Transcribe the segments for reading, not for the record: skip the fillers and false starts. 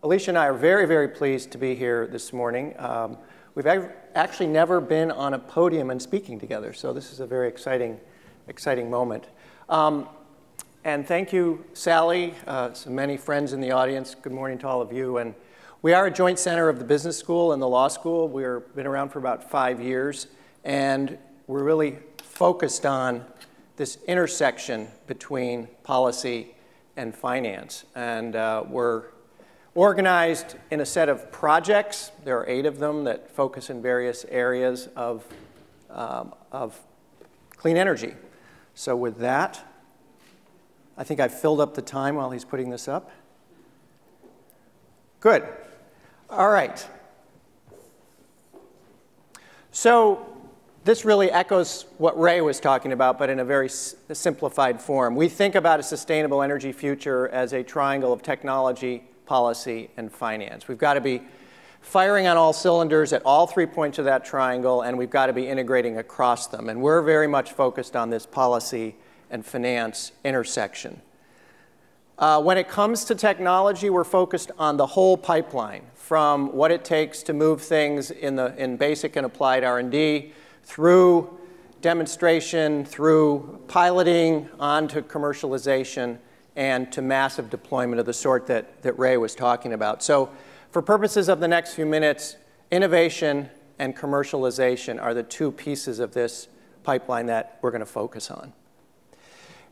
Alicia and I are very, very pleased to be here this morning. We've actually never been on a podium and speaking together, so this is a very exciting moment. And thank you, Sally, so many friends in the audience. Good morning to all of you. And we are a joint center of the business school and the law school. We've been around for about 5 years, and we're really focused on this intersection between policy and finance. And we're organized in a set of projects. There are 8 of them that focus in various areas of clean energy. So with that, I think I've filled up the time while he's putting this up. Good. All right. So this really echoes what Ray was talking about, but in a very simplified form. We think about a sustainable energy future as a triangle of technology, policy, and finance. We've got to be firing on all cylinders at all 3 points of that triangle, and we've got to be integrating across them. And we're very much focused on this policy and finance intersection. When it comes to technology, we're focused on the whole pipeline, from what it takes to move things in basic and applied R&D, through demonstration, through piloting, on to commercialization, and to massive deployment of the sort that Ray was talking about. So for purposes of the next few minutes, innovation and commercialization are the 2 pieces of this pipeline that we're going to focus on.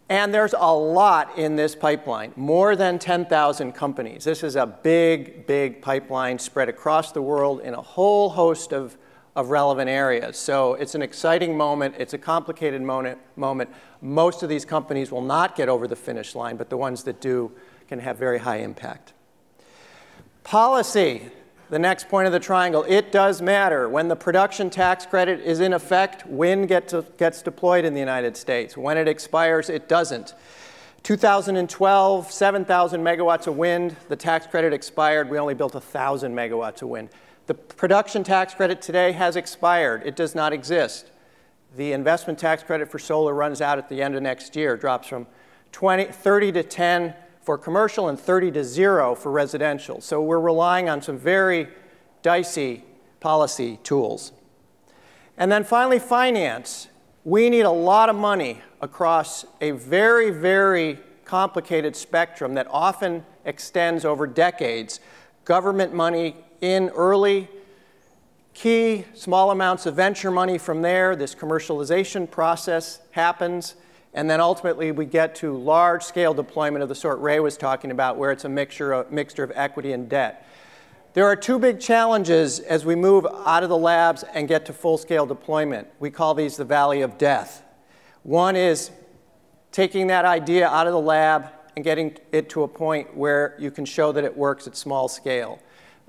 And there's a lot in this pipeline, more than 10,000 companies. This is a big, big pipeline spread across the world in a whole host of relevant areas. So it's an exciting moment. It's a complicated moment. Most of these companies will not get over the finish line, but the ones that do can have very high impact. Policy, the next point of the triangle, it does matter. When the production tax credit is in effect, wind gets deployed in the United States. When it expires, it doesn't. 2012, 7,000 megawatts of wind. The tax credit expired. We only built 1,000 megawatts of wind. The production tax credit today has expired. It does not exist. The investment tax credit for solar runs out at the end of next year. It drops from 30 to 10 for commercial and 30 to 0 for residential. So we're relying on some very dicey policy tools. And then finally, finance. We need a lot of money across a very, very complicated spectrum that often extends over decades. Government money in early, key, small amounts of venture money from there. This commercialization process happens. And then ultimately, we get to large-scale deployment of the sort Ray was talking about, where it's a mixture of equity and debt. There are 2 big challenges as we move out of the labs and get to full-scale deployment. We call these the valley of death. One is taking that idea out of the lab and getting it to a point where you can show that it works at small scale.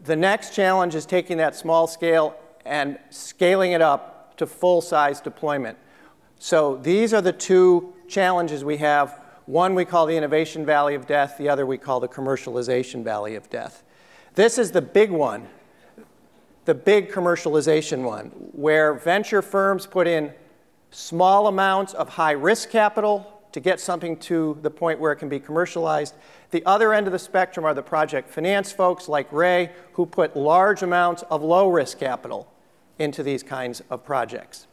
The next challenge is taking that small scale and scaling it up to full-size deployment. So these are the 2 challenges we have. One we call the innovation valley of death. The other we call the commercialization valley of death. This is the big one, the big commercialization one, where venture firms put in small amounts of high-risk capital to get something to the point where it can be commercialized. The other end of the spectrum are the project finance folks like Ray, who put large amounts of low-risk capital into these kinds of projects.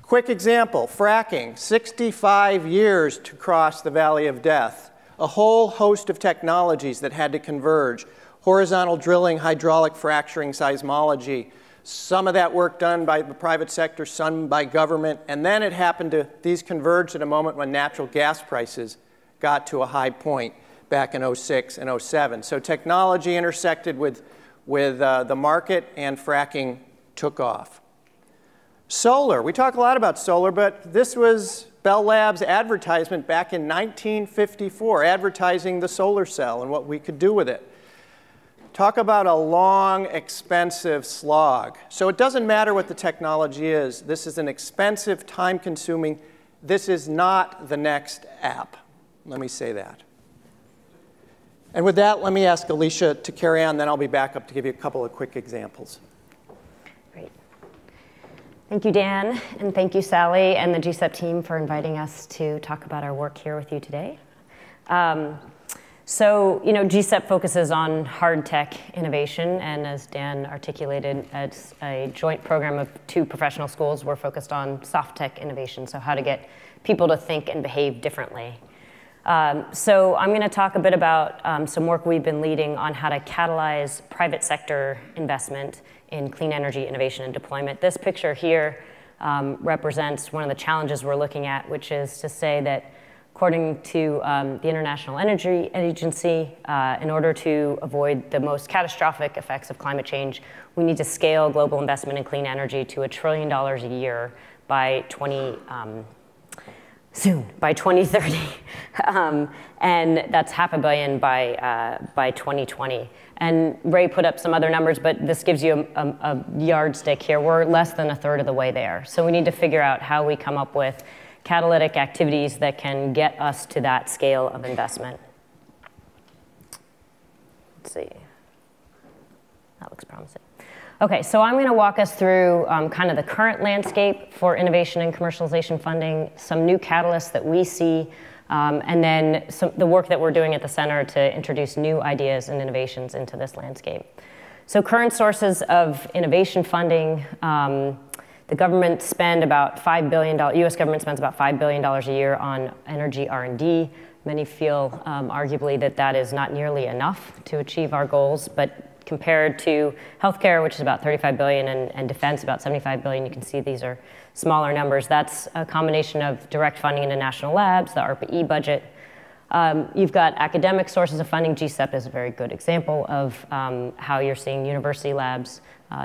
Quick example, fracking, 65 years to cross the valley of death. A whole host of technologies that had to converge. Horizontal drilling, hydraulic fracturing, seismology. Some of that work done by the private sector, some by government. And then it happened to, these converged at a moment when natural gas prices got to a high point back in 06 and 07. So technology intersected with the market, and fracking took off. Solar, we talk a lot about solar, but this was Bell Labs' advertisement back in 1954, advertising the solar cell and what we could do with it. Talk about a long, expensive slog. So it doesn't matter what the technology is. This is an expensive, time-consuming. This is not the next app. Let me say that. And with that, let me ask Alicia to carry on, then I'll be back up to give you a couple of quick examples. Great. Thank you, Dan, and thank you, Sally, and the GCEP team for inviting us to talk about our work here with you today. So, GCEP focuses on hard tech innovation, and as Dan articulated, as a joint program of 2 professional schools, we're focused on soft tech innovation, so how to get people to think and behave differently. So I'm going to talk a bit about some work we've been leading on how to catalyze private sector investment in clean energy innovation and deployment. This picture here represents one of the challenges we're looking at, which is to say that according to the International Energy Agency, in order to avoid the most catastrophic effects of climate change, we need to scale global investment in clean energy to $1 trillion a year by 2030, and that's $500 million by 2020. And Ray put up some other numbers, but this gives you a yardstick here. We're less than 1/3 of the way there. So we need to figure out how we come up with catalytic activities that can get us to that scale of investment. Let's see. That looks promising. Okay, so I'm going to walk us through kind of the current landscape for innovation and commercialization funding, some new catalysts that we see, and then the work that we're doing at the center to introduce new ideas and innovations into this landscape. So current sources of innovation funding, the government spend about $5 billion, US government spends about $5 billion a year on energy R&D. Many feel arguably that that is not nearly enough to achieve our goals, but compared to healthcare, which is about $35 billion, and defense, about $75 billion, you can see these are smaller numbers. That's a combination of direct funding into national labs, the ARPA-E budget. You've got academic sources of funding. GCEP is a very good example of how you're seeing university labs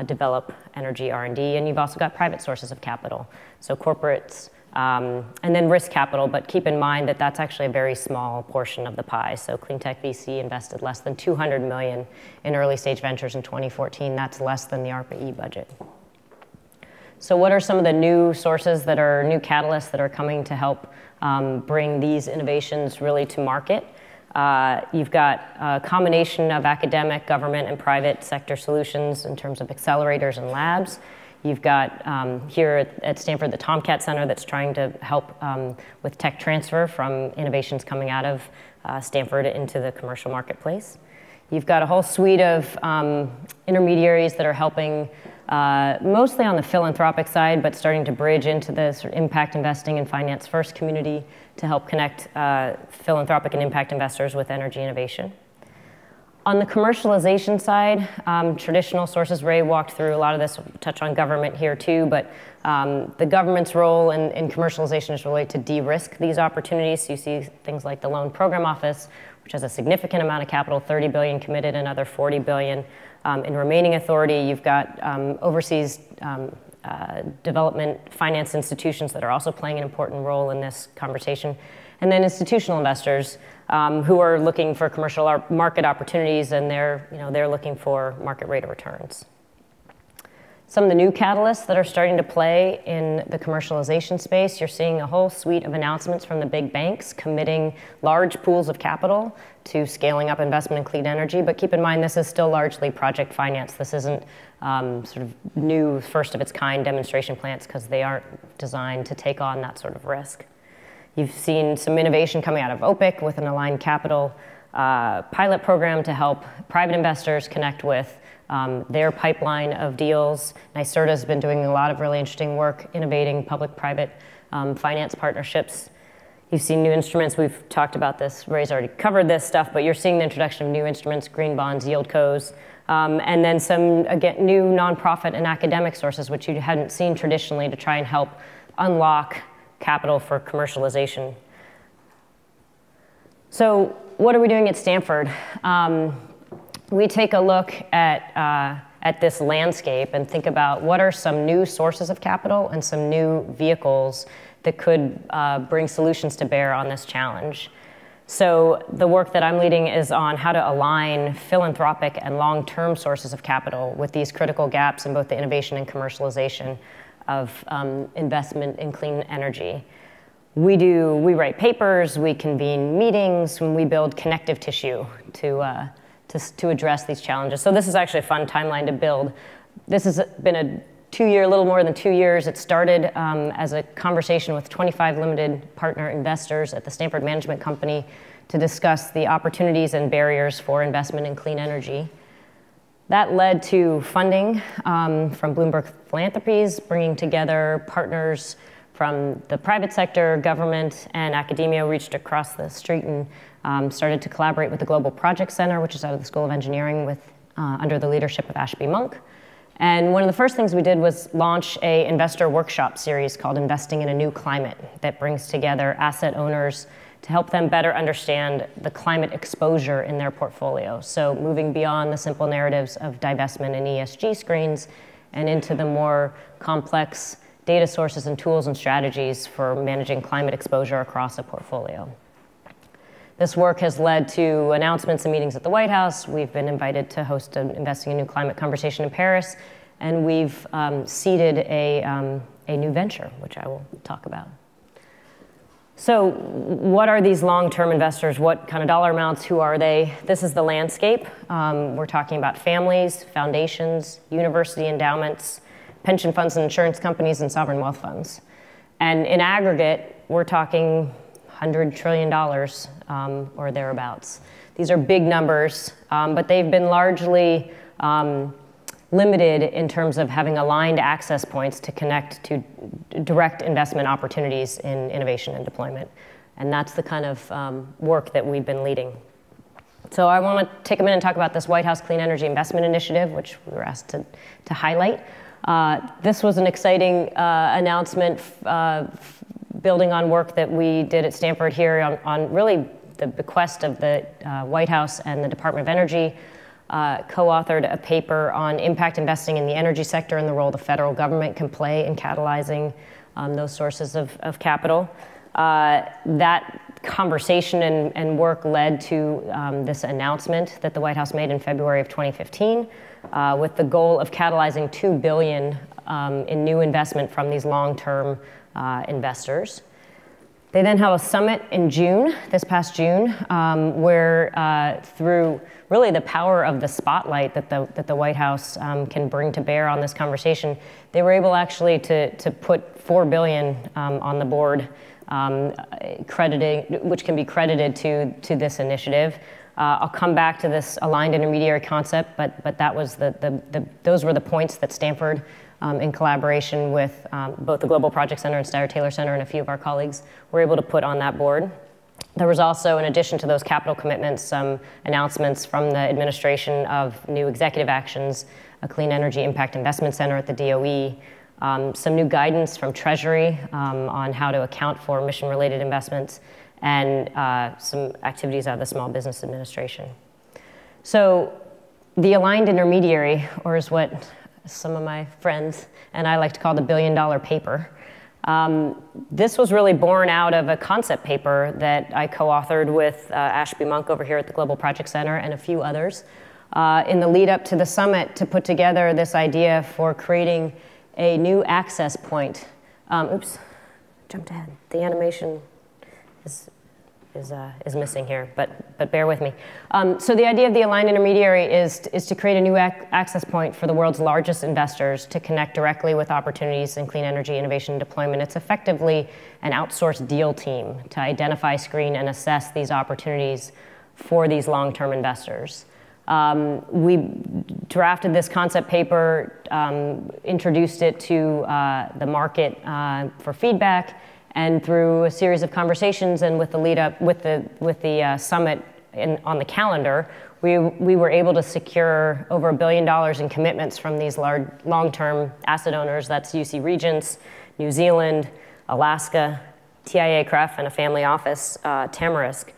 develop energy R&D, and you've also got private sources of capital, so corporates, and then risk capital, but keep in mind that that's actually a very small portion of the pie. So Cleantech VC invested less than $200 million in early stage ventures in 2014. That's less than the ARPA-E budget. So what are some of the new sources that are new catalysts that are coming to help bring these innovations really to market? You've got a combination of academic, government, and private sector solutions in terms of accelerators and labs. You've got here at Stanford the Tomcat Center that's trying to help with tech transfer from innovations coming out of Stanford into the commercial marketplace. You've got a whole suite of intermediaries that are helping mostly on the philanthropic side, but starting to bridge into the sort of impact investing and finance first community to help connect philanthropic and impact investors with energy innovation. On the commercialization side, traditional sources, Ray walked through a lot of this, we'll touch on government here too, but the government's role in commercialization is really to de-risk these opportunities. So you see things like the Loan Program Office, which has a significant amount of capital, $30 billion committed, another $40 billion in remaining authority. You've got overseas development finance institutions that are also playing an important role in this conversation. And then institutional investors who are looking for commercial market opportunities, and they're looking for market rate of returns. Some of the new catalysts that are starting to play in the commercialization space, you're seeing a whole suite of announcements from the big banks committing large pools of capital to scaling up investment in clean energy. But keep in mind, this is still largely project finance. This isn't sort of new, first of its kind demonstration plants, because they aren't designed to take on that sort of risk. You've seen some innovation coming out of OPIC with an aligned capital pilot program to help private investors connect with their pipeline of deals. NYSERDA has been doing a lot of really interesting work innovating public-private finance partnerships. You've seen new instruments. We've talked about this. Ray's already covered this stuff, but you're seeing the introduction of new instruments, green bonds, yield cos, and then some, again, new nonprofit and academic sources, which you hadn't seen traditionally, to try and help unlock capital for commercialization. So what are we doing at Stanford? We take a look at this landscape and think about what are some new sources of capital and some new vehicles that could bring solutions to bear on this challenge. So the work that I'm leading is on how to align philanthropic and long-term sources of capital with these critical gaps in both the innovation and commercialization of investment in clean energy. We write papers, we convene meetings, and we build connective tissue to address these challenges. So this is actually a fun timeline to build. This has been a little more than 2 years. It started as a conversation with 25 limited partner investors at the Stanford Management Company to discuss the opportunities and barriers for investment in clean energy. That led to funding from Bloomberg Philanthropies, bringing together partners from the private sector, government, and academia, reached across the street and started to collaborate with the Global Project Center, which is out of the School of Engineering under the leadership of Ashby Monk. And one of the first things we did was launch an investor workshop series called Investing in a New Climate that brings together asset owners to help them better understand the climate exposure in their portfolio. So moving beyond the simple narratives of divestment and ESG screens and into the more complex data sources and tools and strategies for managing climate exposure across a portfolio. This work has led to announcements and meetings at the White House. We've been invited to host an Investing in a New Climate conversation in Paris, and we've seeded a new venture, which I will talk about. So what are these long-term investors? What kind of dollar amounts? Who are they? This is the landscape. We're talking about families, foundations, university endowments, pension funds and insurance companies, and sovereign wealth funds. And in aggregate, we're talking $100 trillion or thereabouts. These are big numbers, but they've been largely limited in terms of having aligned access points to connect to direct investment opportunities in innovation and deployment. And that's the kind of work that we've been leading. So I want to take a minute and talk about this White House Clean Energy Investment Initiative, which we were asked to highlight. This was an exciting announcement building on work that we did at Stanford here on really the bequest of the White House and the Department of Energy. Co-authored a paper on impact investing in the energy sector and the role the federal government can play in catalyzing those sources of capital. That conversation and work led to this announcement that the White House made in February of 2015 with the goal of catalyzing $2 billion in new investment from these long-term investors. They then held a summit in June, this past June, where through really the power of the spotlight that the White House can bring to bear on this conversation, they were able actually to put $4 billion on the board, which can be credited to this initiative. I'll come back to this aligned intermediary concept, but that was those were the points that Stanford, in collaboration with both the Global Project Center and Steyer-Taylor Center and a few of our colleagues, were able to put on that board. There was also, in addition to those capital commitments, some announcements from the administration of new executive actions, a Clean Energy Impact Investment Center at the DOE, some new guidance from Treasury on how to account for mission-related investments, and some activities out of the Small Business Administration. So the aligned intermediary, or is what some of my friends and I like to call the billion-dollar paper. This was really born out of a concept paper that I co-authored with Ashby Monk over here at the Global Project Center and a few others in the lead up to the summit to put together this idea for creating a new access point. Oops, jumped ahead. The animation is missing here, but bear with me. So the idea of the aligned intermediary is to create a new access point for the world's largest investors to connect directly with opportunities in clean energy innovation and deployment. It's effectively an outsourced deal team to identify, screen, and assess these opportunities for these long-term investors. We drafted this concept paper, introduced it to the market for feedback, and through a series of conversations and with the lead up with the summit on the calendar, we were able to secure over $1 billion in commitments from these long-term asset owners. That's UC Regents, New Zealand, Alaska, TIAA-CREF, and a family office, Tamarisk,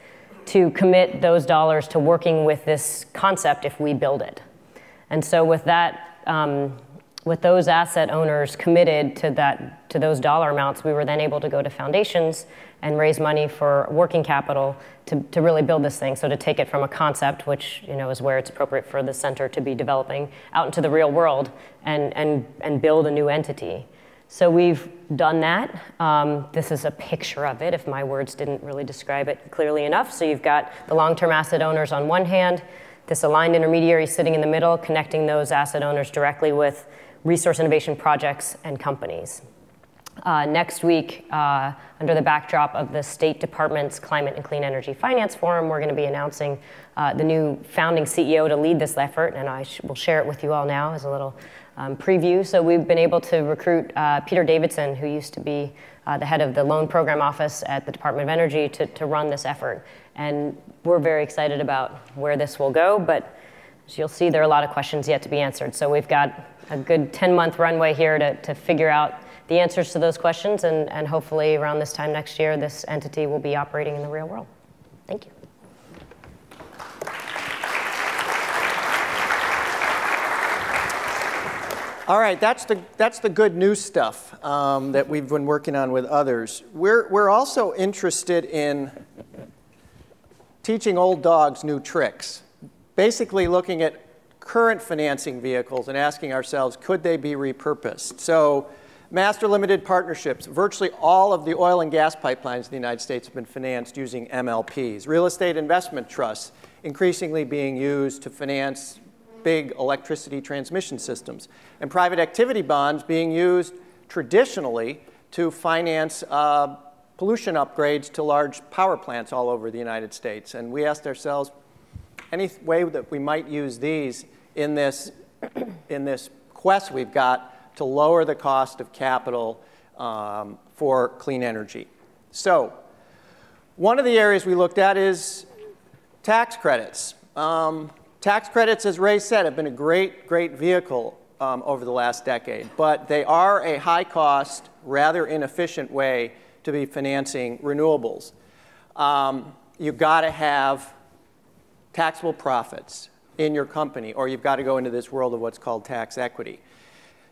to commit those dollars to working with this concept if we build it. And so with that, with those asset owners committed to those dollar amounts, we were then able to go to foundations and raise money for working capital to really build this thing. So to take it from a concept, which is where it's appropriate for the center to be developing, out into the real world and build a new entity. So we've done that. This is a picture of it, if my words didn't really describe it clearly enough. So you've got the long-term asset owners on one hand, this aligned intermediary sitting in the middle, connecting those asset owners directly with resource innovation projects and companies. Next week, under the backdrop of the State Department's Climate and Clean Energy Finance Forum, we're going to be announcing the new founding CEO to lead this effort, and I will share it with you all now as a little preview. So we've been able to recruit Peter Davidson, who used to be the head of the Loan Program Office at the Department of Energy, to run this effort. And we're very excited about where this will go, but as you'll see, there are a lot of questions yet to be answered. So we've got a good 10-month runway here to figure out the answers to those questions, and hopefully around this time next year, this entity will be operating in the real world. Thank you. All right, that's the good news stuff that we've been working on with others. We're also interested in teaching old dogs new tricks, basically looking at current financing vehicles and asking ourselves, could they be repurposed? So master limited partnerships, virtually all of the oil and gas pipelines in the United States have been financed using MLPs. Real estate investment trusts increasingly being used to finance big electricity transmission systems. And private activity bonds being used traditionally to finance pollution upgrades to large power plants all over the United States. And we asked ourselves, any way that we might use these in this quest we've got to lower the cost of capital for clean energy. So one of the areas we looked at is tax credits. Tax credits, as Ray said, have been a great vehicle over the last decade, but they are a high-cost, rather inefficient way to be financing renewables. You've got to have taxable profits in your company, or you've got to go into this world of what's called tax equity.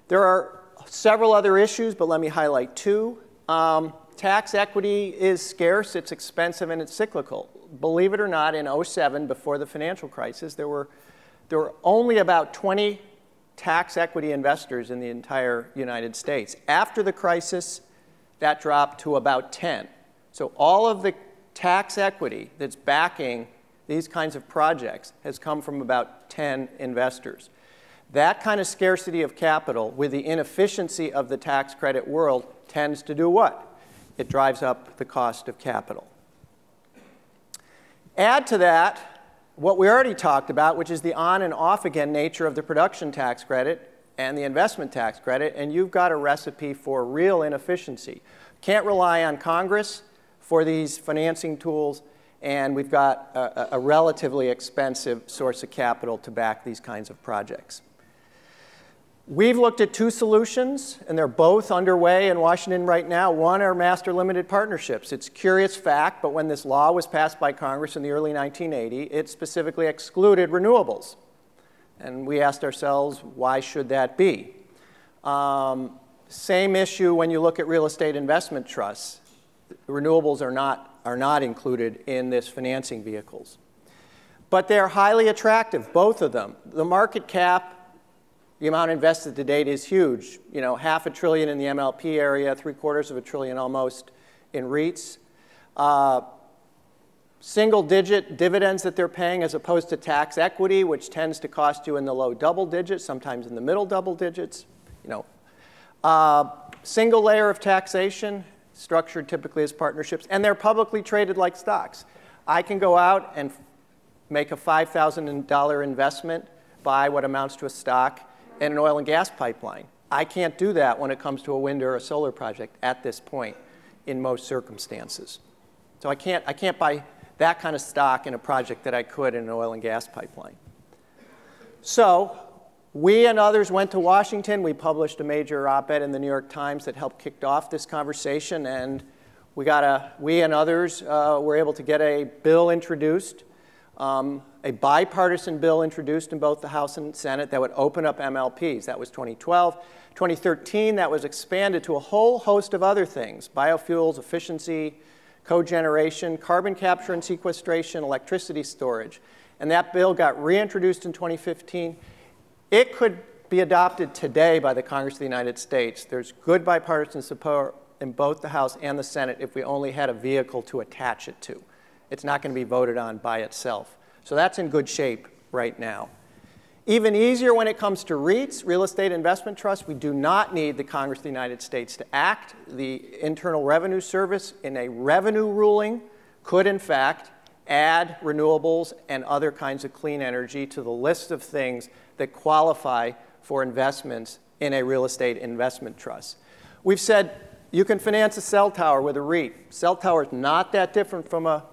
There are several other issues, but let me highlight two. Tax equity is scarce, it's expensive, and it's cyclical. Believe it or not, in 2007, before the financial crisis, there were only about 20 tax equity investors in the entire United States. After the crisis, that dropped to about 10. So all of the tax equity that's backing these kinds of projects has come from about 10 investors. That kind of scarcity of capital with the inefficiency of the tax credit world tends to do what? It drives up the cost of capital. Add to that what we already talked about, which is the on and off again nature of the production tax credit and the investment tax credit, and you've got a recipe for real inefficiency. Can't rely on Congress for these financing tools, and we've got a relatively expensive source of capital to back these kinds of projects. We've looked at two solutions, and they're both underway in Washington right now. One are master limited partnerships. It's a curious fact, but when this law was passed by Congress in the early 1980s, it specifically excluded renewables. And we asked ourselves, why should that be? Same issue when you look at real estate investment trusts. Renewables are not included in this financing vehicles. But they're highly attractive, both of them. The market cap, the amount invested to date is huge. You know, $500 billion in the MLP area, $750 billion almost in REITs. Single-digit dividends that they're paying as opposed to tax equity, which tends to cost you in the low double digits, sometimes in the middle double digits. You know, single layer of taxation, structured typically as partnerships, and they're publicly traded like stocks. I can go out and make a $5,000 investment, buy what amounts to a stock in an oil and gas pipeline. I can't do that when it comes to a wind or a solar project at this point in most circumstances. So I can't buy that kind of stock in a project that I could in an oil and gas pipeline. So we and others went to Washington. We published a major op-ed in the New York Times that helped kick off this conversation, and we and others were able to get a bill introduced, a bipartisan bill introduced in both the House and Senate that would open up MLPs. That was 2012. 2013, that was expanded to a whole host of other things: biofuels, efficiency, cogeneration, carbon capture and sequestration, electricity storage. And that bill got reintroduced in 2015. It could be adopted today by the Congress of the United States. There's good bipartisan support in both the House and the Senate if we only had a vehicle to attach it to. It's not going to be voted on by itself. So that's in good shape right now. Even easier when it comes to REITs, real estate investment trusts. We do not need the Congress of the United States to act. The Internal Revenue Service, in a revenue ruling, could in fact add renewables and other kinds of clean energy to the list of things that qualify for investments in a real estate investment trust. We've said you can finance a cell tower with a REIT. Cell tower is not that different from a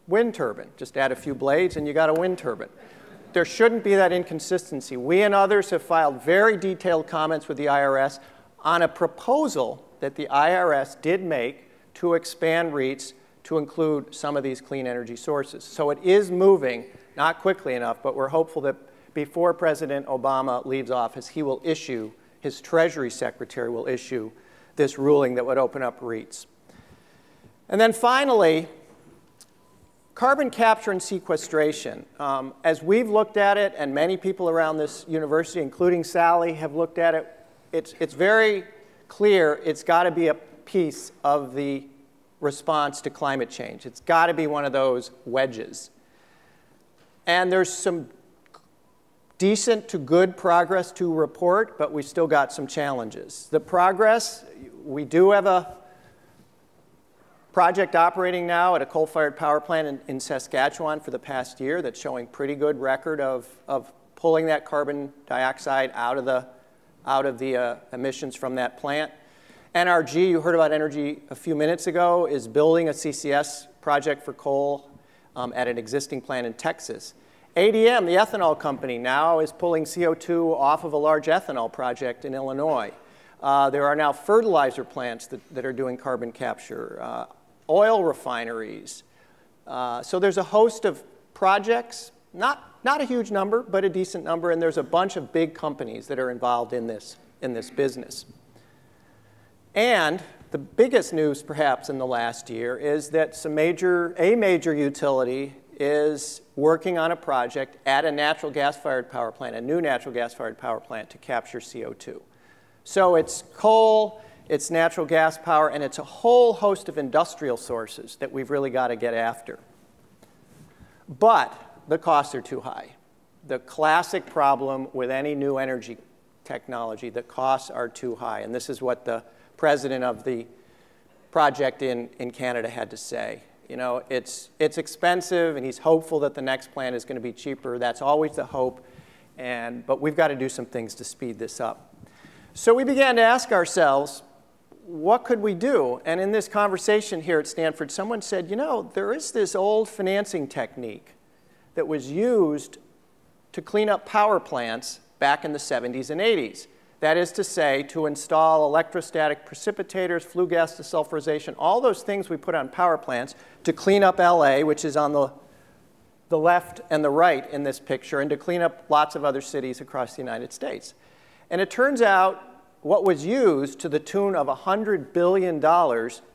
wind turbine. Just add a few blades and you got a wind turbine. There shouldn't be that inconsistency. We and others have filed very detailed comments with the IRS on a proposal that the IRS did make to expand REITs to include some of these clean energy sources. So it is moving, not quickly enough, but we're hopeful that before President Obama leaves office, he will issue, his Treasury Secretary will issue this ruling that would open up REITs. And then finally, carbon capture and sequestration. As we've looked at it, and many people around this university, including Sally, have looked at it, it's very clear it's got to be a piece of the response to climate change. It's got to be one of those wedges. And there's some decent to good progress to report, but we still got some challenges. The progress, we do have a project operating now at a coal-fired power plant in Saskatchewan for the past year that's showing pretty good record of pulling that carbon dioxide out of the emissions from that plant. NRG, you heard about energy a few minutes ago, is building a CCS project for coal at an existing plant in Texas. ADM, the ethanol company, now is pulling CO2 off of a large ethanol project in Illinois. There are now fertilizer plants that are doing carbon capture. Oil refineries. So there's a host of projects, not a huge number, but a decent number, and there's a bunch of big companies that are involved in this business. And the biggest news, perhaps, in the last year is that a major utility is working on a project at a natural gas-fired power plant, a new natural gas-fired power plant, to capture CO2. So it's coal, it's natural gas power, and it's a whole host of industrial sources that we've really got to get after. But the costs are too high. The classic problem with any new energy technology, the costs are too high. And this is what the president of the project in Canada had to say. You know, it's expensive, and he's hopeful that the next plant is going to be cheaper. That's always the hope. But we've got to do some things to speed this up. So we began to ask ourselves, what could we do? And in this conversation here at Stanford, someone said, you know, there is this old financing technique that was used to clean up power plants back in the 70s and 80s. That is to say, to install electrostatic precipitators, flue gas desulfurization, all those things we put on power plants to clean up LA, which is on the left and the right in this picture, and to clean up lots of other cities across the United States. And it turns out what was used to the tune of $100 billion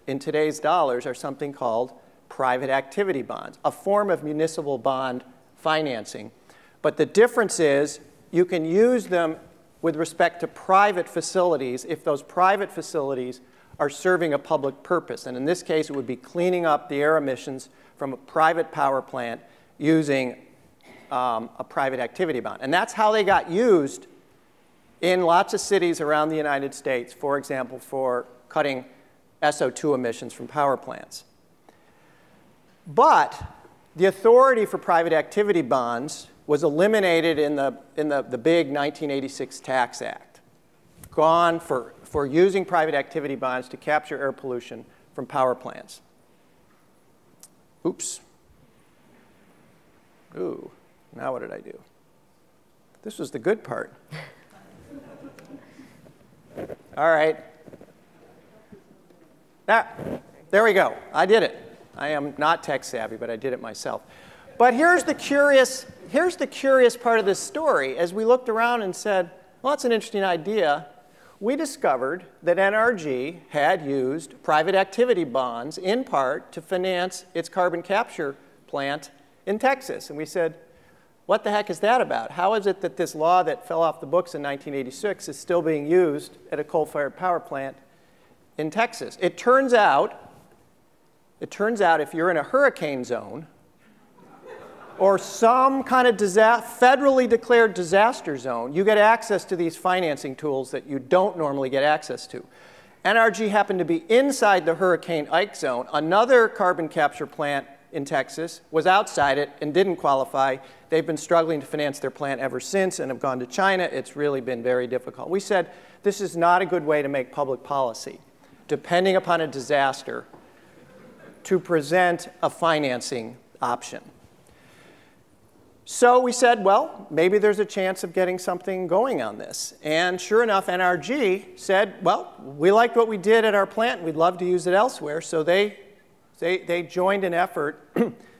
in today's dollars are something called private activity bonds, a form of municipal bond financing. But the difference is you can use them with respect to private facilities if those private facilities are serving a public purpose. And in this case, it would be cleaning up the air emissions from a private power plant using a private activity bond. And that's how they got used in lots of cities around the United States, for example, for cutting SO2 emissions from power plants. But the authority for private activity bonds was eliminated in the big 1986 Tax Act, gone for using private activity bonds to capture air pollution from power plants. Oops. Ooh, now what did I do? This was the good part. All right. There we go. I did it. I am not tech savvy, but I did it myself. But here's the curious part of this story. As we looked around and said, well, that's an interesting idea, we discovered that NRG had used private activity bonds in part to finance its carbon capture plant in Texas. And we said, what the heck is that about? How is it that this law that fell off the books in 1986 is still being used at a coal-fired power plant in Texas? It turns out if you're in a hurricane zone, or some kind of federally declared disaster zone, you get access to these financing tools that you don't normally get access to. NRG happened to be inside the Hurricane Ike zone. Another carbon capture plant in Texas was outside it and didn't qualify. They've been struggling to finance their plant ever since and have gone to China. It's really been very difficult. We said this is not a good way to make public policy, depending upon a disaster, to present a financing option. So we said, well, maybe there's a chance of getting something going on this. And sure enough, NRG said, well, we liked what we did at our plant. We'd love to use it elsewhere. So they joined an effort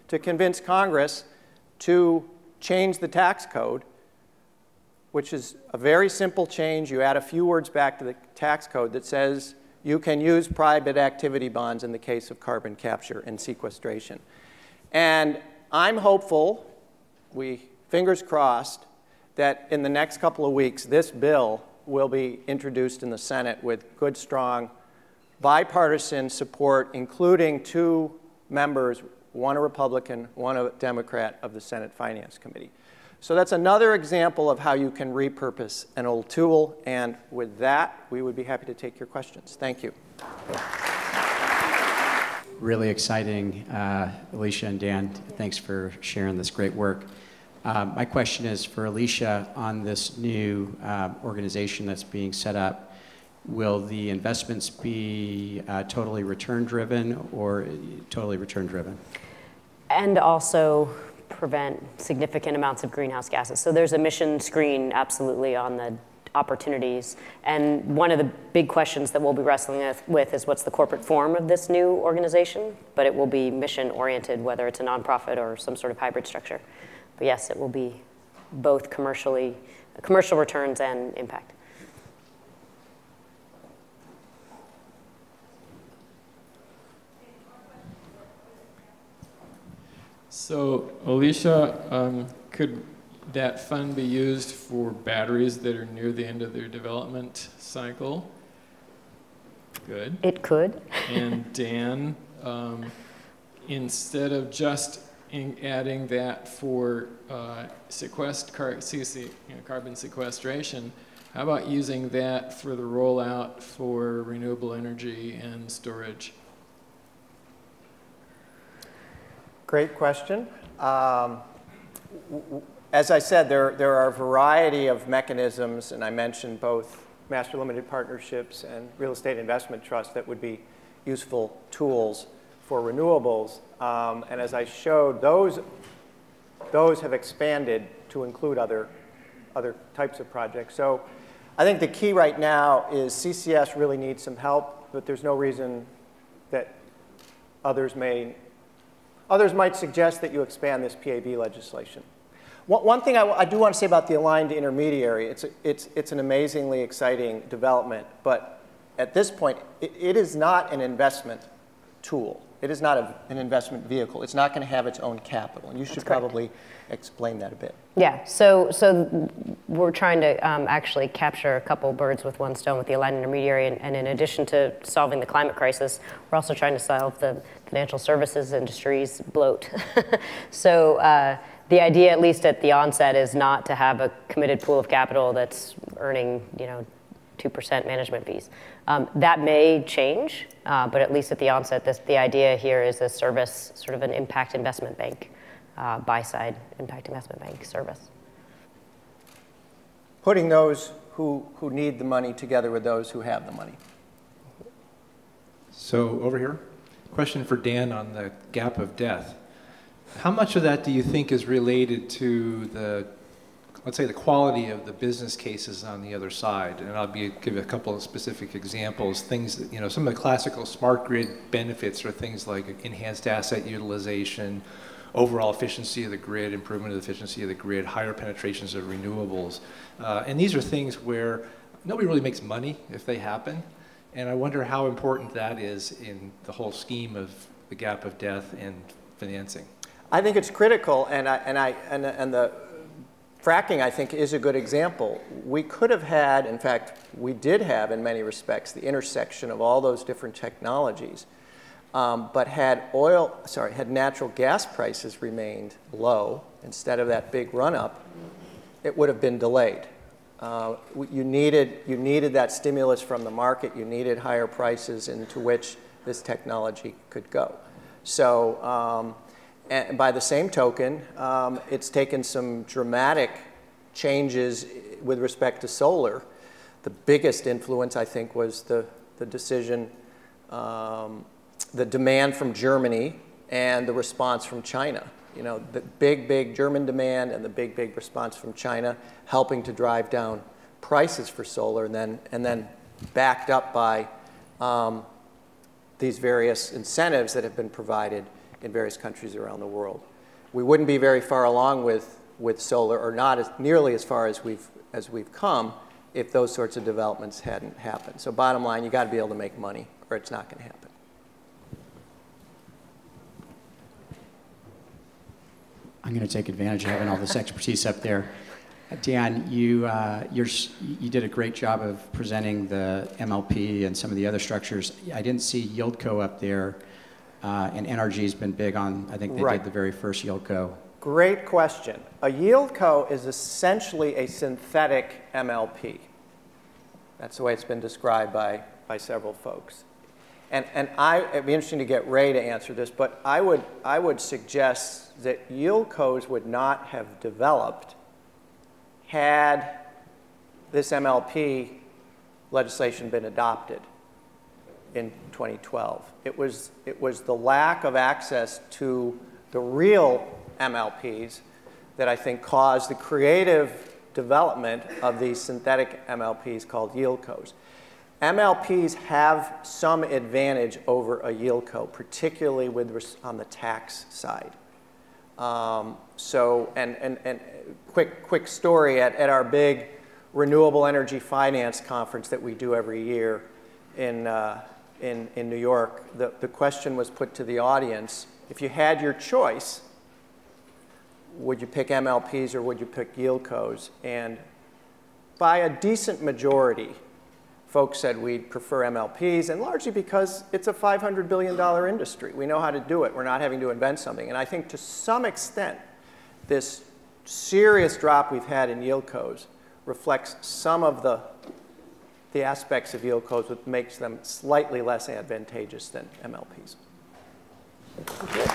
to convince Congress to change the tax code, which is a very simple change. You add a few words back to the tax code that says you can use private activity bonds in the case of carbon capture and sequestration. And I'm hopeful, fingers crossed, that in the next couple of weeks, this bill will be introduced in the Senate with good, strong, bipartisan support, including 2 members, one a Republican, one a Democrat, of the Senate Finance Committee. So that's another example of how you can repurpose an old tool. And with that, we would be happy to take your questions. Thank you. Really exciting. Alicia and Dan, thanks for sharing this great work. My question is for Alicia on this new organization that's being set up. Will the investments be totally return-driven or totally return-driven? And also prevent significant amounts of greenhouse gases. So there's a mission screen absolutely on the opportunities. And one of the big questions that we'll be wrestling with is what's the corporate form of this new organization? But it will be mission-oriented, whether it's a nonprofit or some sort of hybrid structure. But yes, it will be both commercial returns and impact. So, Alicia, could that fund be used for batteries that are near the end of their development cycle? Good. It could. And Dan, instead of just adding that for carbon sequestration, how about using that for the rollout for renewable energy and storage? Great question. As I said, there are a variety of mechanisms, and I mentioned both master limited partnerships and real estate investment trusts that would be useful tools for renewables. And as I showed, those have expanded to include other types of projects. So I think the key right now is CCS really needs some help, but there's no reason that others might suggest that you expand this PAB legislation. One thing I do want to say about the aligned intermediary, it's an amazingly exciting development, but at this point, it is not an investment tool. It is not an investment vehicle. It's not going to have its own capital, and you should probably explain that a bit. Yeah, so we're trying to actually capture a couple birds with one stone with the aligned intermediary, and in addition to solving the climate crisis, we're also trying to solve the financial services industry's bloat. So the idea, at least at the onset, is not to have a committed pool of capital that's earning, 2% management fees. That may change, but at least at the onset, the idea here is a service, sort of an impact investment bank, buy-side impact investment bank service. Putting those who need the money together with those who have the money. So over here, question for Dan on the gap of death. How much of that do you think is related to the, let's say, the quality of the business cases on the other side? And I'll give a couple of specific examples. Things that, some of the classical smart grid benefits are things like enhanced asset utilization, overall efficiency of the grid, improvement of the efficiency of the grid, higher penetrations of renewables. And these are things where nobody really makes money if they happen. And I wonder how important that is in the whole scheme of the gap of death and financing. I think it's critical, and the fracking, I think, is a good example. We could have had, in fact, we did have, in many respects, the intersection of all those different technologies. But had natural gas prices remained low instead of that big run-up, it would have been delayed. You needed that stimulus from the market. You needed higher prices into which this technology could go. So, and by the same token, it's taken some dramatic changes with respect to solar. The biggest influence, I think, was the decision, the demand from Germany and the response from China. You know, the big German demand and the big response from China, helping to drive down prices for solar, and then backed up by these various incentives that have been provided in various countries around the world. We wouldn't be very far along with solar, or not nearly as far as we've come, if those sorts of developments hadn't happened. So bottom line, you got to be able to make money, or it's not going to happen. I'm going to take advantage of having all this expertise up there. Dan, you did a great job of presenting the MLP and some of the other structures. I didn't see YieldCo up there, and NRG has been big on, I think they did the very first YieldCo. Great question. A YieldCo is essentially a synthetic MLP. That's the way it's been described by several folks. And it'd be interesting to get Ray to answer this, but I would suggest that YieldCos would not have developed had this MLP legislation been adopted in 2012. It was the lack of access to the real MLPs that I think caused the creative development of these synthetic MLPs called YieldCos. MLPs have some advantage over a YieldCo, particularly on the tax side. Quick story, at our big renewable energy finance conference that we do every year in New York, the question was put to the audience: if you had your choice, would you pick MLPs or would you pick YieldCos? And by a decent majority, folks said we'd prefer MLPs, and largely because it's a $500 billion industry. We know how to do it. We're not having to invent something. And I think to some extent, this serious drop we've had in YieldCos reflects some of the aspects of YieldCos that makes them slightly less advantageous than MLPs. Okay.